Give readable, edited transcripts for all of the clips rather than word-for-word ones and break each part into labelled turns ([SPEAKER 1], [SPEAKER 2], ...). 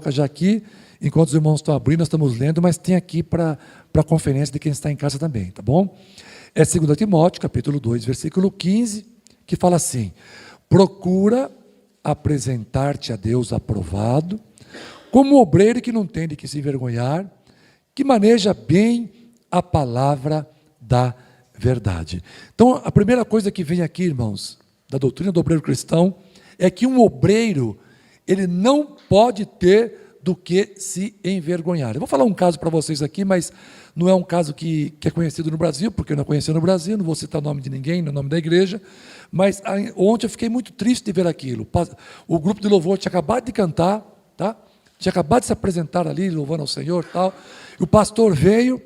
[SPEAKER 1] coloca já aqui, enquanto os irmãos estão abrindo, nós estamos lendo, mas tem aqui para a conferência de quem está em casa também, tá bom? É 2 Timóteo, capítulo 2, versículo 15, que fala assim: procura apresentar-te a Deus aprovado, como obreiro que não tem de que se envergonhar, que maneja bem a palavra da verdade. Então, a primeira coisa que vem aqui, irmãos, da doutrina do obreiro cristão, é que um obreiro, ele não pode ter do que se envergonhar. Eu vou falar um caso para vocês aqui, mas não é um caso que é conhecido no Brasil, porque eu não conheci no Brasil, não vou citar o nome de ninguém, no nome da igreja, mas ontem eu fiquei muito triste de ver aquilo. O grupo de louvor tinha acabado de cantar, tá? Tinha acabado de se apresentar ali, louvando ao Senhor e tal, e o pastor veio,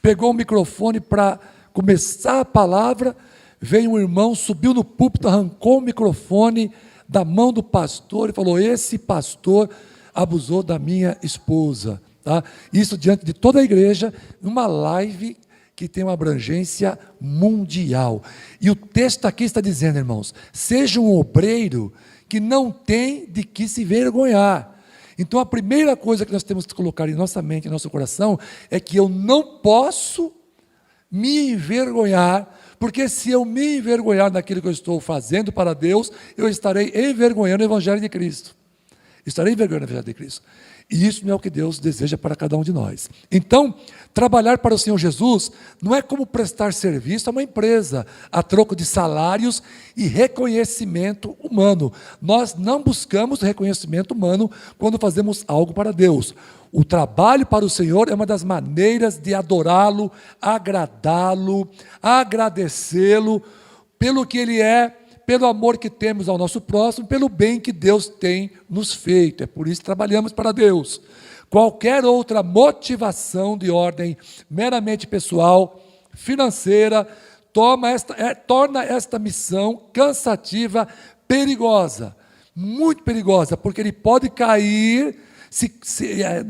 [SPEAKER 1] pegou o microfone para começar a palavra, veio um irmão, subiu no púlpito, arrancou o microfone da mão do pastor e falou: esse pastor abusou da minha esposa. Tá? Isso diante de toda a igreja, numa live que tem uma abrangência mundial. E o texto aqui está dizendo, irmãos, seja um obreiro que não tem de que se envergonhar. Então a primeira coisa que nós temos que colocar em nossa mente, em nosso coração, é que eu não posso me envergonhar, porque se eu me envergonhar daquilo que eu estou fazendo para Deus, eu estarei envergonhando o Evangelho de Cristo. Estarei envergonhando o Evangelho de Cristo. E isso não é o que Deus deseja para cada um de nós. Então, trabalhar para o Senhor Jesus não é como prestar serviço a uma empresa, a troco de salários e reconhecimento humano. Nós não buscamos reconhecimento humano quando fazemos algo para Deus. O trabalho para o Senhor é uma das maneiras de adorá-lo, agradá-lo, agradecê-lo pelo que Ele é, pelo amor que temos ao nosso próximo, pelo bem que Deus tem nos feito. É por isso que trabalhamos para Deus. Qualquer outra motivação de ordem meramente pessoal, financeira, torna esta missão cansativa, perigosa, muito perigosa, porque ele pode cair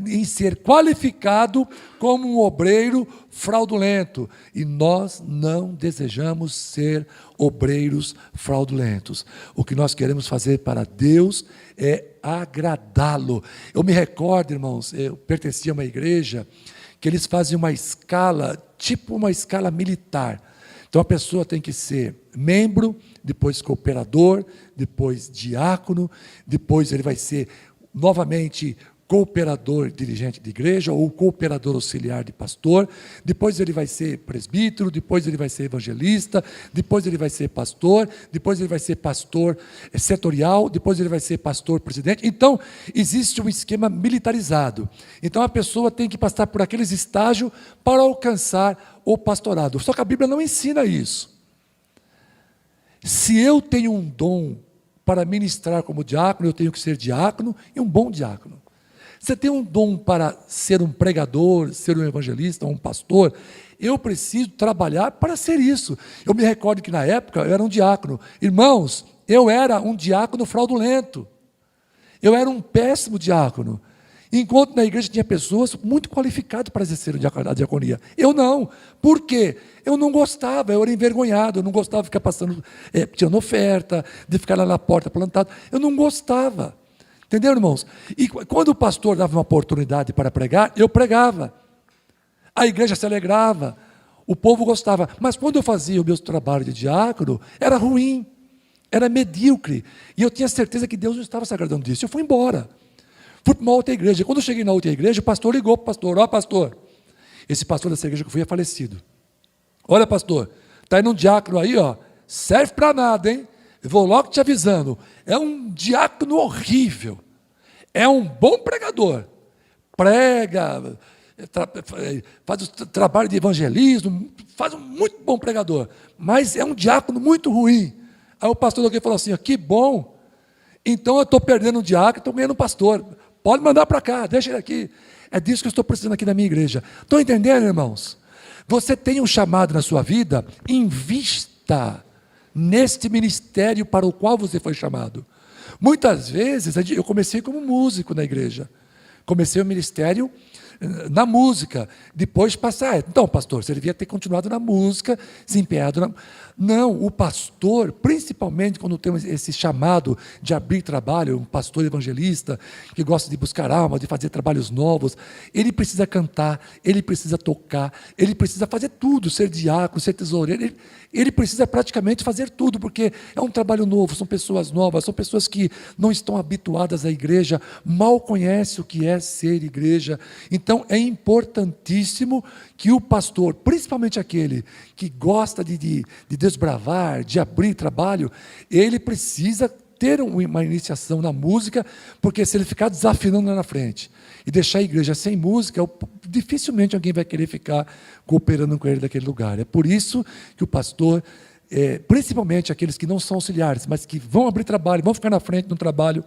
[SPEAKER 1] em ser qualificado como um obreiro fraudulento. E nós não desejamos ser obreiros fraudulentos. O que nós queremos fazer para Deus é agradá-lo. Eu me recordo, irmãos, eu pertencia a uma igreja que eles fazem uma escala, tipo uma escala militar. Então a pessoa tem que ser membro, depois cooperador, depois diácono, depois ele vai ser novamente cooperador dirigente de igreja ou cooperador auxiliar de pastor, depois ele vai ser presbítero, depois ele vai ser evangelista, depois ele vai ser pastor, depois ele vai ser pastor setorial, depois ele vai ser pastor presidente. Então, existe um esquema militarizado. Então, a pessoa tem que passar por aqueles estágios para alcançar o pastorado. Só que a Bíblia não ensina isso. Se eu tenho um dom para ministrar como diácono, eu tenho que ser diácono e um bom diácono. Você tem um dom para ser um pregador, ser um evangelista, um pastor, eu preciso trabalhar para ser isso. Eu me recordo que na época eu era um diácono. Irmãos, eu era um diácono fraudulento. Eu era um péssimo diácono. Enquanto na igreja tinha pessoas muito qualificadas para exercer a diaconia. Eu não. Por quê? Eu não gostava, eu era envergonhado, eu não gostava de ficar passando, tirando oferta, de ficar lá na porta plantado. Eu não gostava. Entenderam, irmãos? E quando o pastor dava uma oportunidade para pregar, eu pregava. A igreja se alegrava, o povo gostava. Mas quando eu fazia o meu trabalho de diácono, era ruim, era medíocre. E eu tinha certeza que Deus não estava se agradando disso. Eu fui embora. Fui para uma outra igreja. Quando eu cheguei na outra igreja, o pastor ligou para o pastor: ó, pastor, esse pastor dessa igreja que eu fui é falecido. Olha, pastor, está indo um diácono aí, ó, serve para nada, hein? Eu vou logo te avisando, é um diácono horrível, é um bom pregador, prega, faz o trabalho de evangelismo, faz um muito bom pregador, mas é um diácono muito ruim. Aí o pastor aqui falou assim: que bom, então eu estou perdendo um diácono, estou ganhando um pastor, pode mandar para cá, deixa ele aqui. É disso que eu estou precisando aqui na minha igreja. Estão entendendo, irmãos? Você tem um chamado na sua vida, invista neste ministério para o qual você foi chamado. Muitas vezes, eu comecei como músico na igreja. Comecei o ministério na música, depois passar. Então, pastor, você devia ter continuado na música, se empenhado na... Não, o pastor, principalmente quando temos esse chamado de abrir trabalho, um pastor evangelista, que gosta de buscar alma, de fazer trabalhos novos, ele precisa cantar, ele precisa tocar, ele precisa fazer tudo, ser diácono, ser tesoureiro, ele precisa praticamente fazer tudo, porque é um trabalho novo, são pessoas novas, são pessoas que não estão habituadas à igreja, mal conhecem o que é ser igreja. Então, é importantíssimo que o pastor, principalmente aquele que gosta de desbravar, de abrir trabalho, ele precisa ter uma iniciação na música, porque se ele ficar desafinando lá na frente e deixar a igreja sem música, dificilmente alguém vai querer ficar cooperando com ele naquele lugar. É por isso que o pastor, principalmente aqueles que não são auxiliares, mas que vão abrir trabalho, vão ficar na frente no trabalho,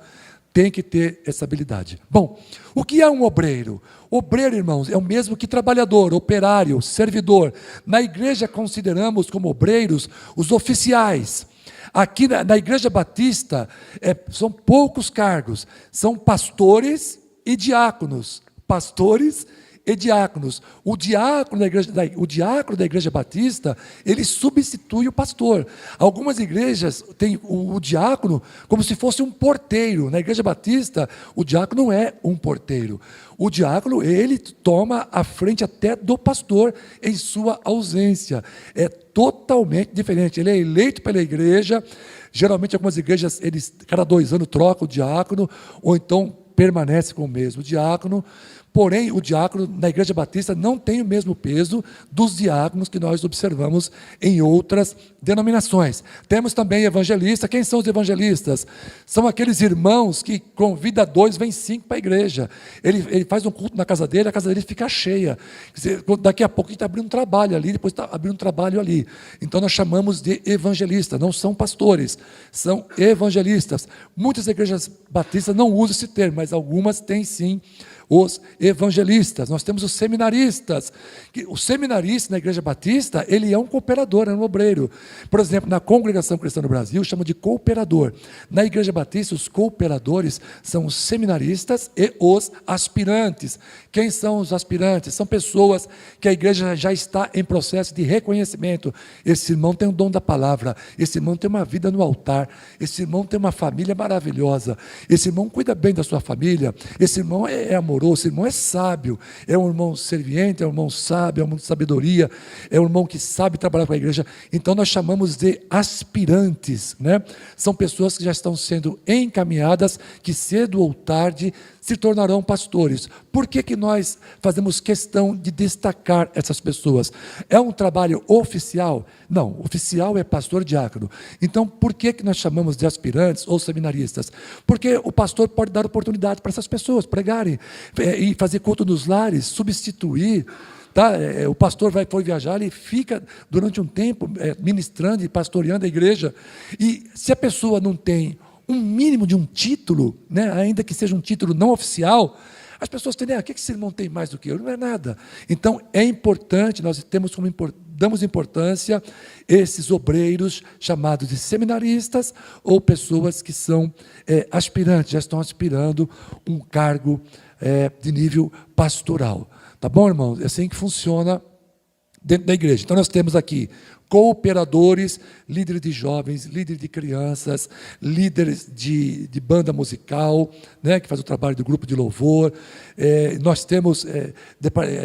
[SPEAKER 1] tem que ter essa habilidade. Bom, o que é um obreiro? Obreiro, irmãos, é o mesmo que trabalhador, operário, servidor. Na igreja consideramos como obreiros os oficiais. Aqui na Igreja Batista, são poucos cargos, são pastores e diáconos. Pastores e diáconos. O diácono da Igreja Batista, ele substitui o pastor. Algumas igrejas têm o diácono como se fosse um porteiro. Na Igreja Batista, o diácono não é um porteiro. O diácono, ele toma a frente até do pastor em sua ausência. É totalmente diferente. Ele é eleito pela igreja. Geralmente, algumas igrejas, eles, cada 2 anos, trocam o diácono, ou então permanece com o mesmo diácono. Porém, o diácono na Igreja Batista não tem o mesmo peso dos diáconos que nós observamos em outras denominações. Temos também evangelistas. Quem são os evangelistas? São aqueles irmãos que convida 2, vem 5 para a igreja. Ele faz um culto na casa dele, a casa dele fica cheia. Daqui a pouco ele está abrindo um trabalho ali, depois está abrindo um trabalho ali. Então nós chamamos de evangelistas, não são pastores, são evangelistas. Muitas igrejas batistas não usam esse termo, mas algumas têm sim os evangelistas. Nós temos os seminaristas. O seminarista na Igreja Batista, ele é um cooperador, é um obreiro. Por exemplo, na Congregação Cristã no Brasil, chama de cooperador. Na Igreja Batista, os cooperadores são os seminaristas e os aspirantes. Quem são os aspirantes? São pessoas que a igreja já está em processo de reconhecimento. Esse irmão tem o dom da palavra, esse irmão tem uma vida no altar, esse irmão tem uma família maravilhosa, esse irmão cuida bem da sua família, esse irmão é amoroso, esse irmão é sábio, é um irmão serviente, é um irmão sábio, é um irmão de sabedoria, é um irmão que sabe trabalhar com a igreja. Então nós chamamos de aspirantes, né? São pessoas que já estão sendo encaminhadas, que cedo ou tarde se tornarão pastores. Por que nós fazemos questão de destacar essas pessoas? É um trabalho oficial? Não, oficial é pastor e diácono. Então, por que nós chamamos de aspirantes ou seminaristas? Porque o pastor pode dar oportunidade para essas pessoas pregarem, e fazer culto nos lares, substituir. Tá? O pastor foi viajar, ele fica durante um tempo ministrando e pastoreando a igreja. E se a pessoa não tem um mínimo de um título, né, ainda que seja um título não oficial, as pessoas entendem, o que esse irmão tem mais do que eu? Não é nada. Então, é importante, nós damos importância a esses obreiros chamados de seminaristas ou pessoas que são aspirantes, já estão aspirando um cargo de nível pastoral. Tá bom, irmãos? É assim que funciona dentro da igreja. Então, nós temos aqui cooperadores, líderes de jovens, líderes de crianças, líderes de banda musical, né, que faz o trabalho do grupo de louvor. Nós temos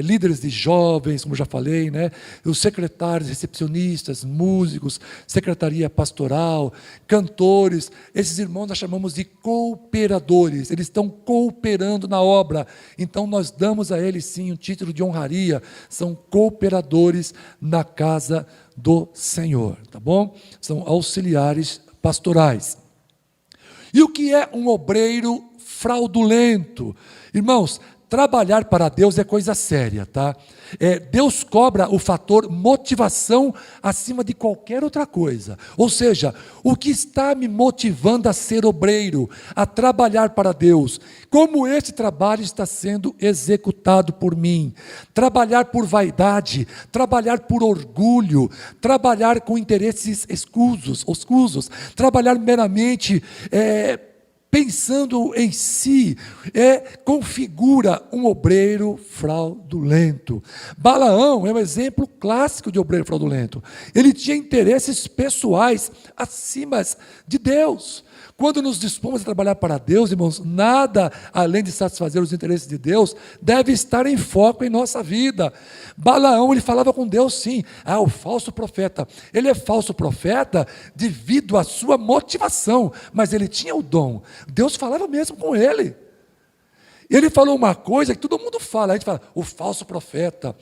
[SPEAKER 1] líderes de jovens, como já falei, né, os secretários, recepcionistas, músicos, secretaria pastoral, cantores. Esses irmãos nós chamamos de cooperadores. Eles estão cooperando na obra. Então nós damos a eles sim um título de honraria. São cooperadores na casa do Senhor, tá bom? São auxiliares pastorais. E o que é um obreiro fraudulento? Irmãos, trabalhar para Deus é coisa séria, tá? Deus cobra o fator motivação acima de qualquer outra coisa. Ou seja, o que está me motivando a ser obreiro, a trabalhar para Deus? Como esse trabalho está sendo executado por mim? Trabalhar por vaidade, trabalhar por orgulho, trabalhar com interesses escusos, trabalhar meramente pensando em si, configura um obreiro fraudulento. Balaão é um exemplo clássico de obreiro fraudulento. Ele tinha interesses pessoais acima de Deus. Quando nos dispomos a trabalhar para Deus, irmãos, nada além de satisfazer os interesses de Deus deve estar em foco em nossa vida. Balaão, ele falava com Deus sim. O falso profeta. Ele é falso profeta devido à sua motivação, mas ele tinha o dom. Deus falava mesmo com ele. Ele falou uma coisa que todo mundo fala, a gente fala, o falso profeta,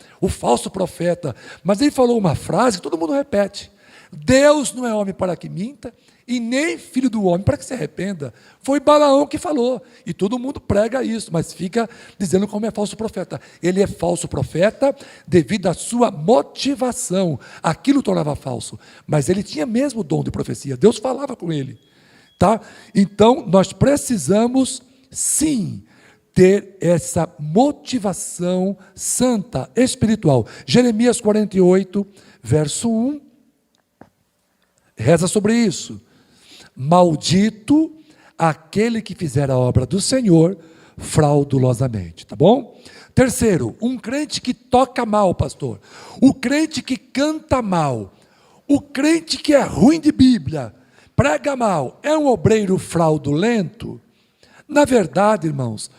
[SPEAKER 1] mas ele falou uma frase que todo mundo repete. Deus não é homem para que minta, e nem filho do homem para que se arrependa. Foi Balaão que falou, e todo mundo prega isso, mas fica dizendo como é falso profeta. Ele é falso profeta devido à sua motivação, aquilo tornava falso, mas ele tinha mesmo o dom de profecia, Deus falava com ele. Tá? Então, nós precisamos, sim, ter essa motivação santa, espiritual. Jeremias 48, verso 1, reza sobre isso. Maldito aquele que fizer a obra do Senhor fraudulosamente, tá bom? Terceiro, um crente que toca mal, pastor. O crente que canta mal. O crente que é ruim de Bíblia, prega mal, é um obreiro fraudulento? Na verdade, irmãos,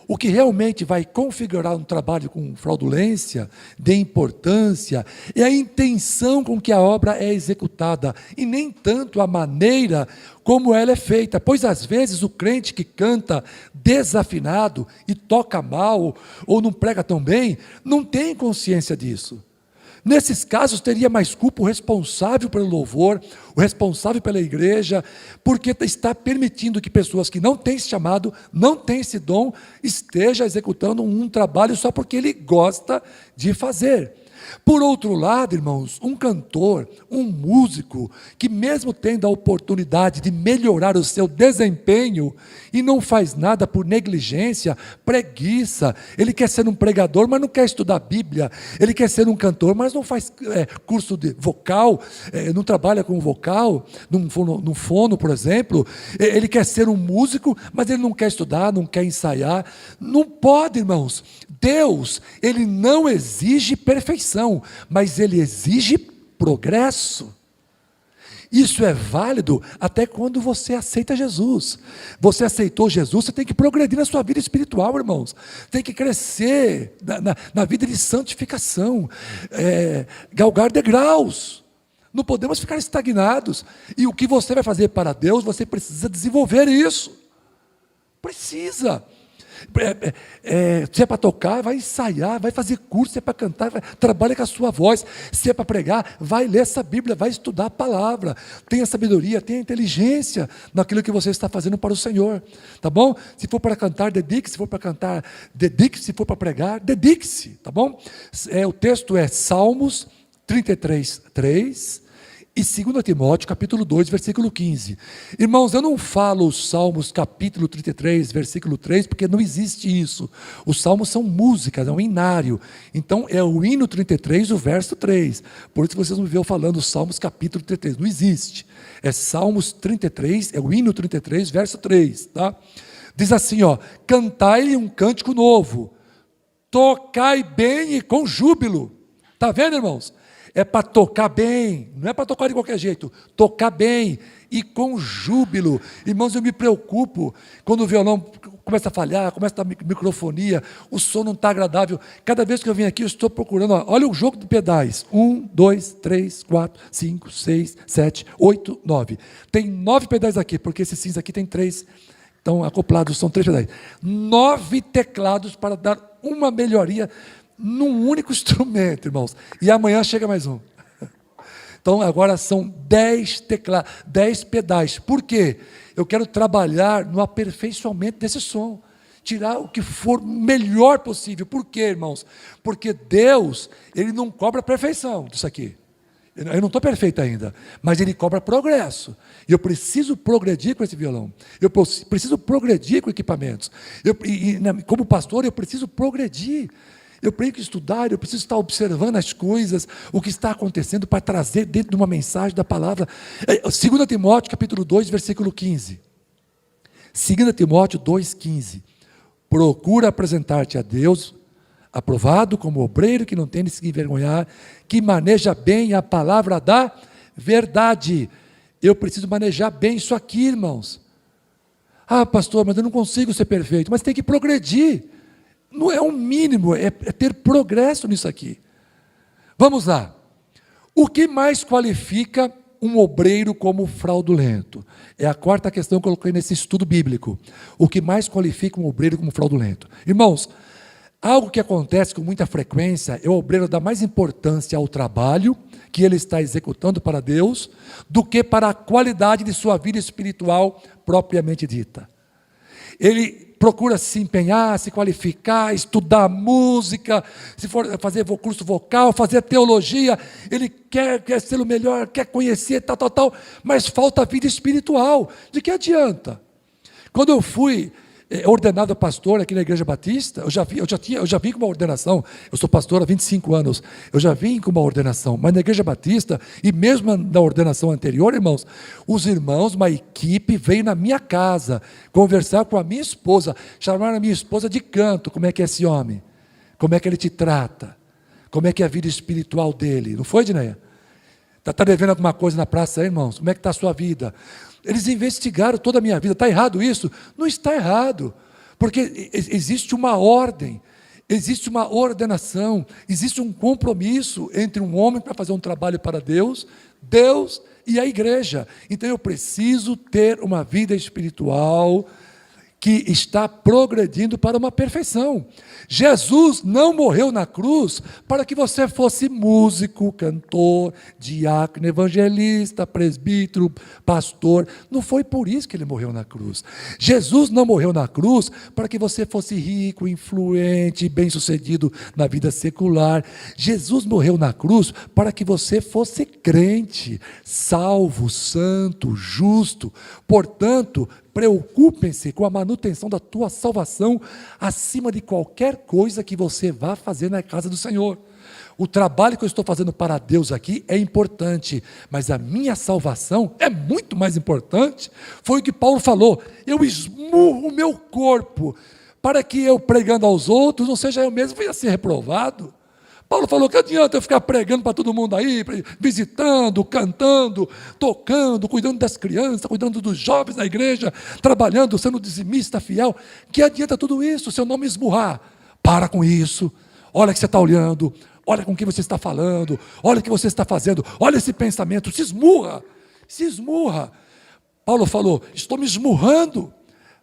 [SPEAKER 1] o que realmente vai configurar um trabalho com fraudulência, de importância, é a intenção com que a obra é executada, e nem tanto a maneira como ela é feita, pois às vezes o crente que canta desafinado e toca mal, ou não prega tão bem, não tem consciência disso. Nesses casos, teria mais culpa o responsável pelo louvor, o responsável pela igreja, porque está permitindo que pessoas que não têm esse chamado, não têm esse dom, estejam executando um trabalho só porque ele gosta de fazer. Por outro lado, irmãos, um cantor, um músico, que mesmo tendo a oportunidade de melhorar o seu desempenho, e não faz nada por negligência, preguiça, ele quer ser um pregador, mas não quer estudar a Bíblia, ele quer ser um cantor, mas não faz curso de vocal, não trabalha com vocal, num fono, por exemplo, ele quer ser um músico, mas ele não quer estudar, não quer ensaiar, não pode, irmãos. Deus, ele não exige perfeição, mas ele exige progresso. Isso é válido até quando você aceita Jesus. Você aceitou Jesus, você tem que progredir na sua vida espiritual, irmãos. Tem que crescer na vida de santificação, galgar degraus. Não podemos ficar estagnados. E o que você vai fazer para Deus, você precisa desenvolver isso. Precisa. Se é para tocar, vai ensaiar, vai fazer curso. Se é para cantar, trabalha com a sua voz. Se é para pregar, vai ler essa Bíblia, vai estudar a palavra. Tenha sabedoria, tenha inteligência naquilo que você está fazendo para o Senhor, tá bom? Se for para cantar, dedique-se. Se for para cantar, dedique-se. Se for para pregar, dedique-se, tá bom? O texto é Salmos 33, 3 e 2 Timóteo, capítulo 2, versículo 15. Irmãos, eu não falo os Salmos, capítulo 33, versículo 3, porque não existe isso. Os Salmos são músicas, é um hinário. Então, é o hino 33, o verso 3. Por isso vocês não me viram falando os Salmos, capítulo 33. Não existe. É Salmos 33, é o hino 33, verso 3. Tá? Diz assim, ó, cantai-lhe um cântico novo, tocai bem e com júbilo. Está vendo, irmãos? É para tocar bem, não é para tocar de qualquer jeito, tocar bem e com júbilo. Irmãos, eu me preocupo quando o violão começa a falhar, começa a dar microfonia, o som não está agradável. Cada vez que eu venho aqui, eu estou procurando, olha o jogo de pedais, 1, 2, 3, 4, 5, 6, 7, 8, 9. Tem 9 pedais aqui, porque esse cinza aqui tem 3, então acoplados são 3 pedais. 9 teclados para dar uma melhoria num único instrumento, irmãos. E amanhã chega mais um. Então, agora são 10 teclados, 10 pedais. Por quê? Eu quero trabalhar no aperfeiçoamento desse som. Tirar o que for melhor possível. Por quê, irmãos? Porque Deus, ele não cobra perfeição disso aqui. Eu não estou perfeito ainda, mas ele cobra progresso. E eu preciso progredir com esse violão. Eu preciso progredir com equipamentos. Como pastor, eu preciso progredir. Eu tenho que estudar, eu preciso estar observando as coisas, o que está acontecendo, para trazer dentro de uma mensagem da palavra. 2 Timóteo, capítulo 2, versículo 15. 2 Timóteo 2,15. Procura apresentar-te a Deus, aprovado como obreiro que não tem de se envergonhar, que maneja bem a palavra da verdade. Eu preciso manejar bem isso aqui, irmãos. Ah, pastor, mas eu não consigo ser perfeito. Mas tem que progredir. Não é um mínimo, é ter progresso nisso aqui. Vamos lá. O que mais qualifica um obreiro como fraudulento? É a quarta questão que eu coloquei nesse estudo bíblico. O que mais qualifica um obreiro como fraudulento? Irmãos, algo que acontece com muita frequência é o obreiro dar mais importância ao trabalho que ele está executando para Deus do que para a qualidade de sua vida espiritual propriamente dita. Ele procura se empenhar, se qualificar, estudar música, se for fazer curso vocal, fazer teologia, ele quer ser o melhor, quer conhecer, tal, mas falta vida espiritual. De que adianta? Quando eu fui ordenado pastor aqui na Igreja Batista, eu já vim com uma ordenação. Eu sou pastor há 25 anos, eu já vim com uma ordenação, mas na Igreja Batista, e mesmo na ordenação anterior, irmãos, os irmãos, uma equipe veio na minha casa conversar com a minha esposa, chamaram a minha esposa de canto. Como é que é esse homem? Como é que ele te trata? Como é que é a vida espiritual dele? Não foi, Dineia? Está devendo alguma coisa na praça aí, irmãos? Como é que está a sua vida? Eles investigaram toda a minha vida. Está errado isso? Não está errado, porque existe uma ordem, existe uma ordenação, existe um compromisso entre um homem para fazer um trabalho para Deus e a igreja. Então eu preciso ter uma vida espiritual que está progredindo para uma perfeição. Jesus não morreu na cruz para que você fosse músico, cantor, diácono, evangelista, presbítero, pastor. Não foi por isso que ele morreu na cruz. Jesus não morreu na cruz para que você fosse rico, influente, bem-sucedido na vida secular. Jesus morreu na cruz para que você fosse crente, salvo, santo, justo. Portanto, preocupem-se com a manutenção da tua salvação acima de qualquer coisa que você vá fazer na casa do Senhor. O trabalho que eu estou fazendo para Deus aqui é importante, mas a minha salvação é muito mais importante. Foi o que Paulo falou: eu esmurro o meu corpo para que eu, pregando aos outros, não seja eu mesmo venha a ser reprovado. Paulo falou: que adianta eu ficar pregando para todo mundo aí, visitando, cantando, tocando, cuidando das crianças, cuidando dos jovens na igreja, trabalhando, sendo dizimista fiel. Que adianta tudo isso se eu não me esmurrar? Para com isso. Olha que você está olhando, olha com quem você está falando, olha o que você está fazendo, olha esse pensamento, se esmurra, se esmurra. Paulo falou: estou me esmurrando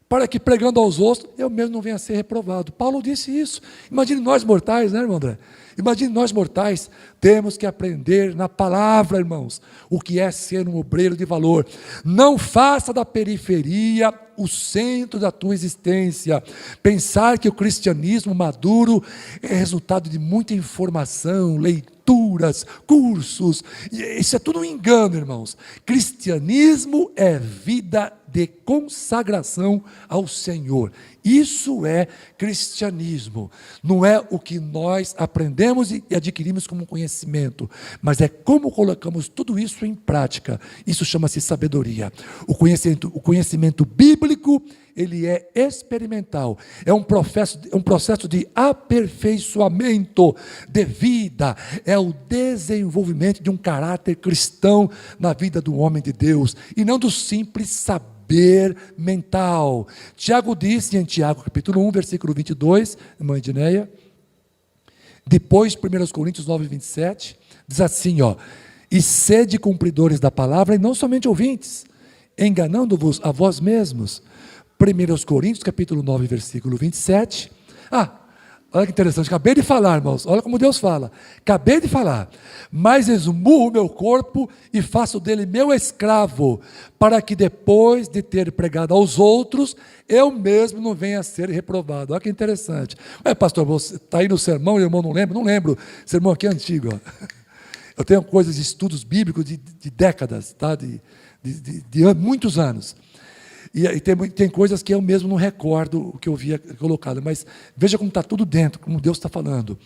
[SPEAKER 1] para que, pregando aos outros, eu mesmo não venha a ser reprovado. Paulo disse isso. Imagine nós mortais, né, irmão André? Imagine nós mortais, temos que aprender na palavra, irmãos, o que é ser um obreiro de valor. Não faça da periferia o centro da tua existência. Pensar que o cristianismo maduro é resultado de muita informação, leituras, cursos. Isso é tudo um engano, irmãos. Cristianismo é vida de consagração ao Senhor. Isso é cristianismo. Não é o que nós aprendemos e adquirimos como conhecimento, mas é como colocamos tudo isso em prática. Isso chama-se sabedoria. O conhecimento bíblico, ele é experimental. É um processo de aperfeiçoamento de vida. É o desenvolvimento de um caráter cristão na vida do homem de Deus, e não do simples saber mental. Tiago disse em Tiago capítulo 1, versículo 22, irmã Edneia, depois 1 Coríntios 9, 27, diz assim, e sede cumpridores da palavra e não somente ouvintes, enganando-vos a vós mesmos. 1 Coríntios capítulo 9, versículo 27, olha que interessante, acabei de falar, irmãos, olha como Deus fala, acabei de falar, mas esmurro o meu corpo e faço dele meu escravo, para que depois de ter pregado aos outros, eu mesmo não venha a ser reprovado. Olha que interessante. Pastor, você está aí no sermão, o irmão não lembra? Não lembro, o sermão aqui é antigo. Eu tenho coisas de estudos bíblicos de décadas, tá? de muitos anos. E tem coisas que eu mesmo não recordo o que eu havia colocado, mas veja como está tudo dentro, como Deus está falando.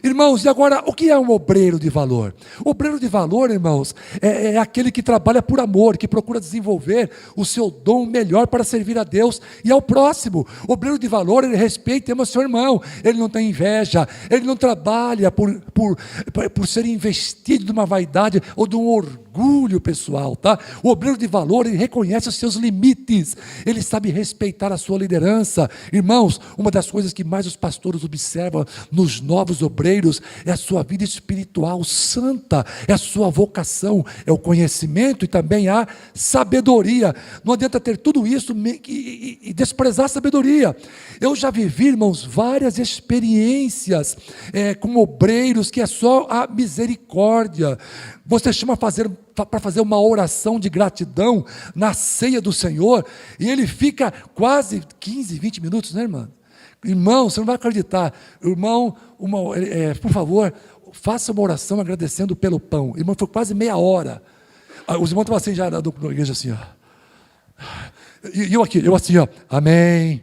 [SPEAKER 1] Irmãos, e agora, o que é um obreiro de valor? O obreiro de valor, irmãos, é aquele que trabalha por amor, que procura desenvolver o seu dom melhor para servir a Deus e ao próximo. O obreiro de valor, ele respeita e ama o seu irmão, ele não tem inveja, ele não trabalha por ser investido de uma vaidade ou de um orgulho pessoal, tá? O obreiro de valor, ele reconhece os seus limites, ele sabe respeitar a sua liderança. Irmãos, uma das coisas que mais os pastores observam nos novos obreiros é a sua vida espiritual santa, é a sua vocação, é o conhecimento e também a sabedoria. Não adianta ter tudo isso e desprezar a sabedoria. Eu já vivi, irmãos, várias experiências com obreiros que é só a misericórdia. Você chama para fazer uma oração de gratidão na ceia do Senhor, e ele fica quase 15, 20 minutos, né, irmão? Irmão, você não vai acreditar. Irmão, por favor, faça uma oração agradecendo pelo pão. Irmão, foi quase meia hora. Os irmãos estavam assim já na igreja, assim, ó. E eu assim, ó, amém.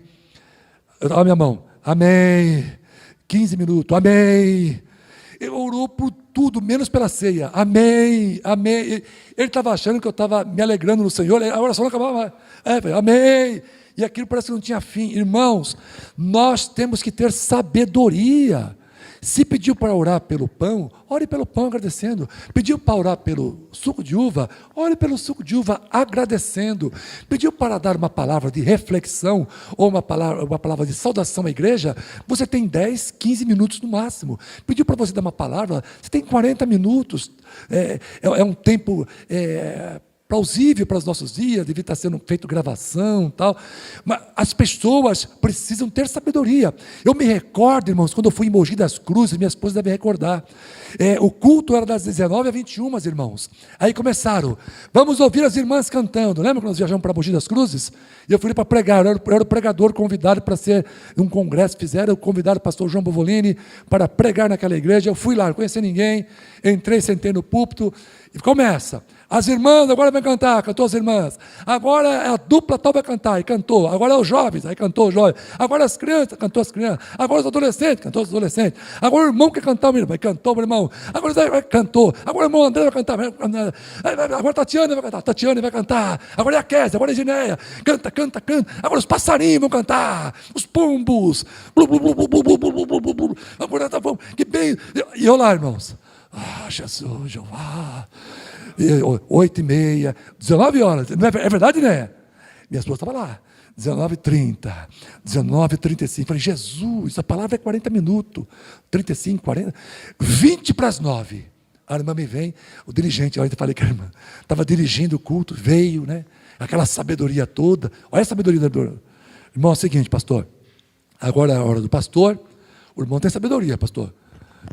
[SPEAKER 1] Olha a minha mão, amém. 15 minutos, amém. Ele orou por tudo, menos pela ceia, amém, amém. Ele estava achando que eu estava me alegrando no Senhor, a oração não acabava mais. Amém. E aquilo parece que não tinha fim. Irmãos, nós temos que ter sabedoria. Se pediu para orar pelo pão, ore pelo pão agradecendo. Pediu para orar pelo suco de uva, ore pelo suco de uva agradecendo. Pediu para dar uma palavra de reflexão ou uma palavra de saudação à igreja, você tem 10, 15 minutos no máximo. Pediu para você dar uma palavra, você tem 40 minutos. É um tempo plausível para os nossos dias, devia estar sendo feito gravação e tal, mas as pessoas precisam ter sabedoria. Eu me recordo, irmãos, quando eu fui em Mogi das Cruzes, minha esposa deve recordar, o culto era das 19 às 21, irmãos, aí começaram, vamos ouvir as irmãs cantando. Lembra quando nós viajamos para Mogi das Cruzes? E eu fui para pregar, eu era o pregador convidado para ser, um congresso fizeram, convidaram o pastor João Bovolini para pregar naquela igreja. Eu fui lá, não conhecia ninguém, entrei, sentei no púlpito, e começa, as irmãs agora vão cantar, cantou as irmãs, agora a dupla tal vai cantar, e cantou, agora é os jovens, aí cantou os jovens, agora as crianças, cantou as crianças, agora os adolescentes, cantou os adolescentes, agora o irmão quer cantar, meu irmão, cantou o irmão, agora cantou, agora o irmão André vai cantar, agora a Tatiana vai cantar, agora é a Kézia, agora é a Gineia, canta, agora os passarinhos vão cantar, os pombos, agora tá bom, que bem, e eu lá, irmãos, Jesus, Jeová, 8h30, 19 horas, não é verdade, né? Minha esposa estava lá, 19h30, 19h35, falei, Jesus, a palavra é 40 minutos, 35, 40, 20 para as 9, a irmã me vem, o dirigente, eu falei que a irmã estava dirigindo o culto, veio, né? Aquela sabedoria toda, olha a sabedoria da irmão, é o seguinte, pastor, agora é a hora do pastor, o irmão tem sabedoria, pastor,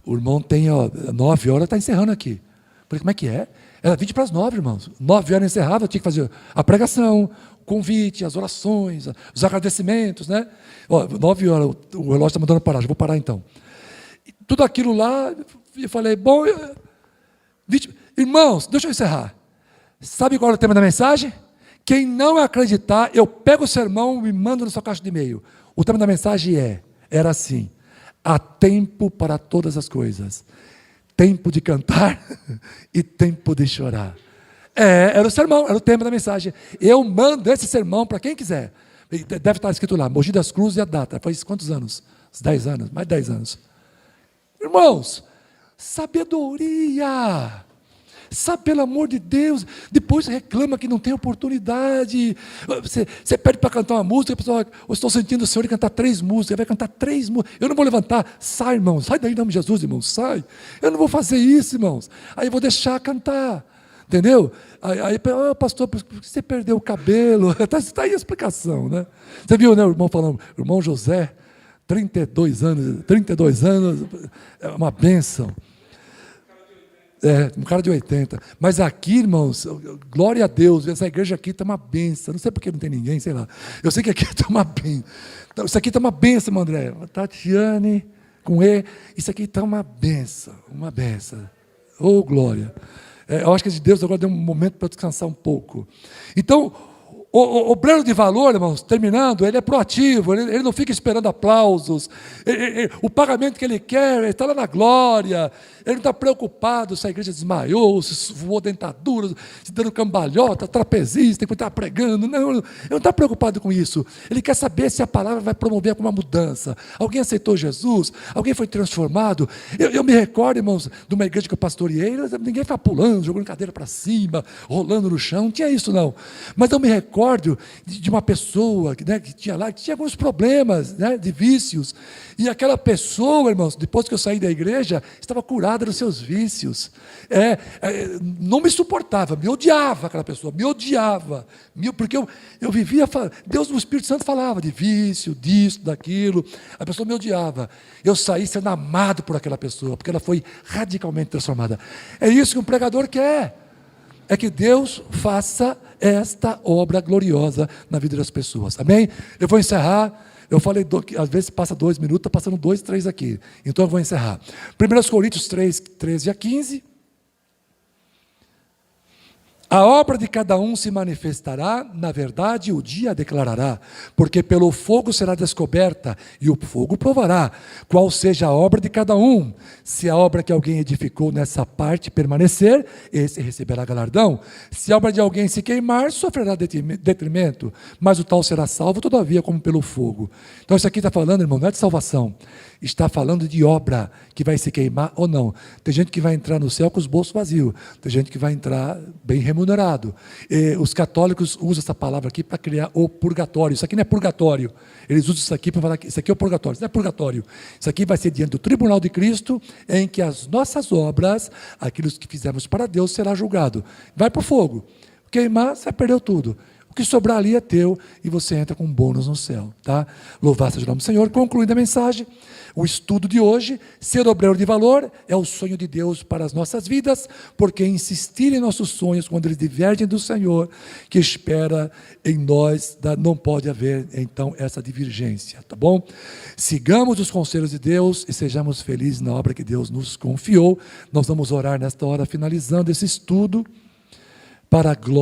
[SPEAKER 1] o irmão tem, 9 horas, está encerrando aqui. Falei, como é que é? Era 20 para as 9, irmãos. 9 horas encerrava, eu tinha que fazer a pregação, o convite, as orações, os agradecimentos, né? 9 horas, o relógio está mandando parar, já vou parar então. E tudo aquilo lá, eu falei, bom, 20, irmãos, deixa eu encerrar. Sabe qual é o tema da mensagem? Quem não acreditar, eu pego o sermão e mando na sua caixa de e-mail. O tema da mensagem era assim, há tempo para todas as coisas. Tempo de cantar e tempo de chorar. Era o sermão, era o tema da mensagem. Eu mando esse sermão para quem quiser. Deve estar escrito lá, Mogi das Cruzes e a data. Faz quantos anos? Uns 10 anos, mais de 10 anos. Irmãos, sabedoria. Sabe, pelo amor de Deus, depois reclama que não tem oportunidade. Você pede para cantar uma música, a pessoa, eu estou sentindo o Senhor cantar 3 músicas, vai cantar 3 músicas. Eu não vou levantar, sai, irmãos, sai daí em nome de Jesus, irmãos, sai. Eu não vou fazer isso, irmãos. Aí eu vou deixar cantar, entendeu? Aí pastor, por que você perdeu o cabelo? Está aí a explicação, né? Você viu, né, o irmão falando, irmão José, 32 anos, é uma bênção. Um cara de 80. Mas aqui, irmãos, glória a Deus, essa igreja aqui está uma benção. Não sei porque não tem ninguém, sei lá. Eu sei que aqui está uma benção. Isso aqui está uma benção, André. Tatiane, com E. Isso aqui está uma benção. Uma benção. Oh, glória. Eu acho que Deus agora deu um momento para descansar um pouco. Então, O obreiro de valor, irmãos, terminando, ele é proativo, ele não fica esperando aplausos. O pagamento que ele quer, ele está lá na glória. Ele não está preocupado se a igreja desmaiou, se voou dentadura, se dando cambalhota, trapezista, enquanto está pregando. Não, ele não está preocupado com isso. Ele quer saber se a palavra vai promover alguma mudança. Alguém aceitou Jesus? Alguém foi transformado? Eu me recordo, irmãos, de uma igreja que eu pastoreei, ninguém ficava pulando, jogando cadeira para cima, rolando no chão, não tinha isso não. Mas eu me recordo de uma pessoa que tinha lá, que tinha alguns problemas, de vícios, e aquela pessoa, irmãos, depois que eu saí da igreja, estava curada dos seus vícios. Não me suportava, me odiava aquela pessoa, me odiava, porque eu vivia, Deus, o Espírito Santo falava de vício, disso, daquilo, a pessoa me odiava. Eu saí sendo amado por aquela pessoa, porque ela foi radicalmente transformada. É isso que um pregador quer. É que Deus faça esta obra gloriosa na vida das pessoas. Amém? Eu vou encerrar. Eu falei, às vezes passa 2 minutos, está passando 2, 3 aqui. Então eu vou encerrar. 1 Coríntios 3, 13 a 15. A obra de cada um se manifestará, na verdade o dia declarará, porque pelo fogo será descoberta, e o fogo provará qual seja a obra de cada um. Se a obra que alguém edificou nessa parte permanecer, esse receberá galardão. Se a obra de alguém se queimar, sofrerá detrimento, mas o tal será salvo, todavia, como pelo fogo. Então isso aqui está falando, irmão, não é de salvação, está falando de obra, que vai se queimar ou não. Tem gente que vai entrar no céu com os bolsos vazios, tem gente que vai entrar bem remunerado. Os católicos usam essa palavra aqui para criar o purgatório. Isso aqui não é purgatório. Eles usam isso aqui para falar que isso aqui é o purgatório. Isso não é purgatório. Isso aqui vai ser diante do tribunal de Cristo, em que as nossas obras, aquilo que fizemos para Deus, será julgado. Vai para o fogo. Queimar, você perdeu tudo. O que sobrar ali é teu e você entra com um bônus no céu. Tá? Louvado seja o nome do Senhor. Concluindo a mensagem, o estudo de hoje, ser obreiro de valor é o sonho de Deus para as nossas vidas, porque insistir em nossos sonhos quando eles divergem do Senhor, que espera em nós, não pode haver então essa divergência, tá bom? Sigamos os conselhos de Deus e sejamos felizes na obra que Deus nos confiou. Nós vamos orar nesta hora, finalizando esse estudo, para a glória